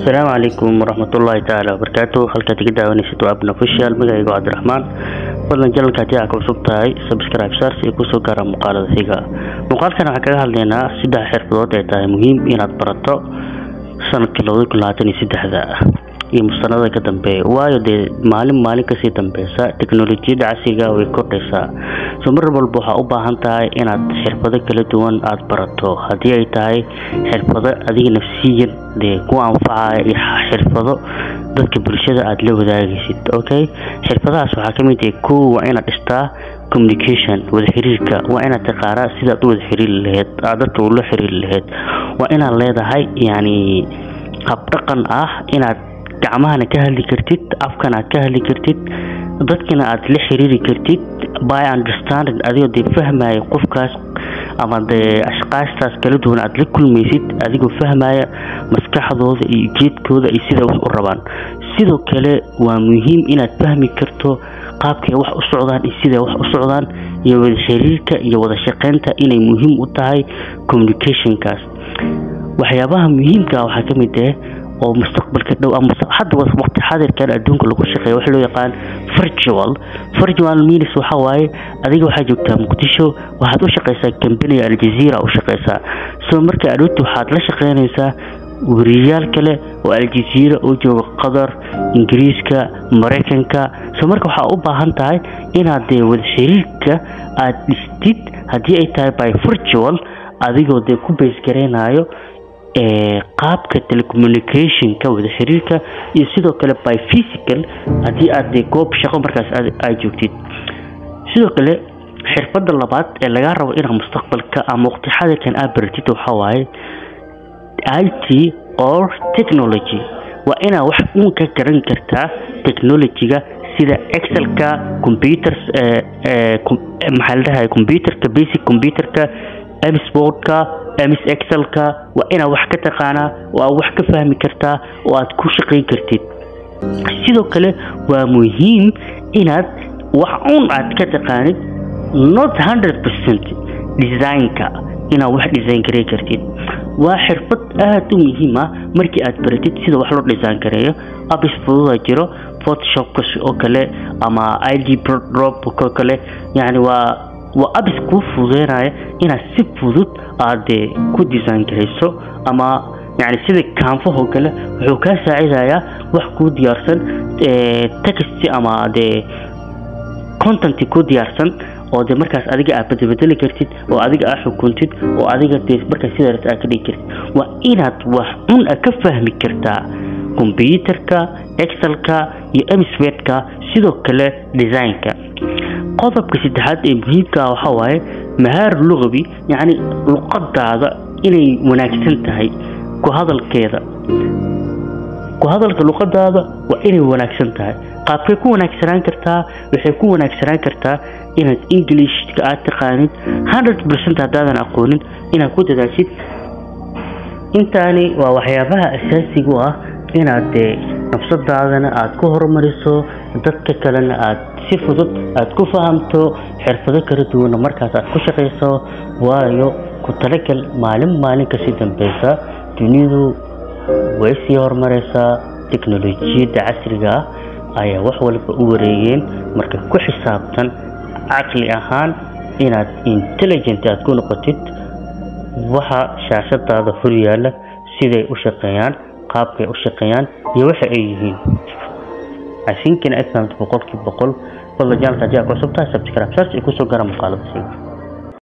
السلام عليكم ورحمة الله تعالى وبركاته. halka tigida wanaysid waa abna official magacaygu Cabdiraxmaan fadlan jalka haddii aad ku cusub tahay subscribe share si ku soo gaara muuqaalada xiga. Muuqaalkan waxaan kaga hadlaynaa saddex xirfadood ee tahay muhiim inaad barato sanadka 2023 iyo mustanada ka dambeeya waayo maalin ka sii dambeeysa teknoolajiyada casriga way kordhaysaa. soo mar walba waxa u baahan tahay inaad xirfado kala duwan aad barato haddii ay tahay xirfado adiga nafsiyan ku anfacaya iyo xirfado dadka bulshada aad la wadaagaysid. Okay, xirfadahaas waxa kamid ah koow waa inaad dhistaa communication wada xiriirka, waa inaad taqaanaa sida aad u wada xiriir lahayd dadka u la xiriir lahayd, waa inaad leedahay hab dhaqan ah inaad gacmahana ka hadli kartid, afkana ka hadli kartid, dadkana aad la xiriiri kartid by understanding adigoo fahmaya qofkaas ama ashqaastaas kala duwan aad la kulmaysid adigoo fahmaya maskaxdooda iyo jeedkooda iyo sida wax u rabaan. sidoo kale waa muhiim inaad fahmi karto qaabkay wax u socdaan iyo sida wax u socdaan iyo wada xiriirka iyo wada shaqeynta inay muhiim u tahay communication-kaas. waxyaabaha muhiimka ah waxaa kamid ah oo mustaqbalka dhow ama hadda waqti xaadirkan adduunka lagu shaqeeyo waxa loo yaqaan virtual means waxa waaye adiga waxa joogtaa Muqdisho waxaad u shaqeysaa company Al Jazeera u shaqeysaa. soo marka aad waxaad la shaqeynaysaa wariyaal kale oo Al Jazeera oo jooga Qatar, Ingiriiska, Mareykanka. soo marka waxa u baahan tahay inaad wada xiriirka aad dhistid haddii ay tahay by virtual adigoo ku base gareenayo qaabka telecommunication ka wada xiriirka iyo sidoo kale by physical haddii aad goob shaqo markaas aad joogtid. sidoo kale xirfadda labaad ee laga rabo inaad mustaqbalka ama waqti xaadirkan aad baratid waxa waaye IT or technology. waa inaad wax ka garan kartaa technology-ga sida Excel-ka, computers computerka basic computerka, MS Word-ka, MS Excel-ka, waa inaad wax ka taqaanaa oo wax ka fahmi kartaa oo aad ku shaqeyn kartid. sidoo kale waa muhiim inaad wax aad ka taqaanid not 100% design-ka inaad wax design gareey kartid. waa xirfad aad u muhiim ah markii aad baratid sida wax loo design gareeyo. apps fudud jiro Photoshop oo kale ama Adobe oo kale, yani waa apps ku fududeynaya inaad si fudud aad ku design gareyso ama yani sida Canva oo kale wuxuu ka saacidayaa wax ku diyaarsan text ama content ku diyaarsan oo markaas adiga aad bedeli kartid oo adiga aad xukuntid oo adiga markaas sida aad ka dhigi kartid. waa inaad wax ka fahmi kartaa computerka, Excel-ka iyo MS Word-ka, sidoo kale design-ka. qodobka saddexaad ee muhiimka ah waxa waaye mahaar luqawi, yani luqadaada inay wanaagsan tahay ku hadalka luqadaada waa inay wanaagsan tahay. qaabkay ku wanaagsanaan kartaa waxay ku wanaagsanaan kartaa inaad English-ka aad taqaanid 100% haddaadan aqoonin inaad ku dadaashid. intaani waa waxyaabaha asaasiga ah inaad nafsadaadana aad ku horumariso, dadka kalena aad si fudud aad ku fahamto xirfado kala duwan markaas aad ku shaqeyso. waayo ku talagal maalin ka sii dambeeysa dunidu way sii horumaraysaa, teknoolajiyada casriga ayaa wax walba u wareegeen. marka ku xisaabtan aqli ahaan inaad intelligent aad ku noqotid waxa shaashadaada hor yaala siday u shaqeeyaan, qaabkay u shaqeeyaan iyo waxa ay yihiin. عشان كنا أفهم بقول كيف بقول والله جالك جاك وصبتها سبسكرايب شرط يكون سو جرام مقالة بسيط.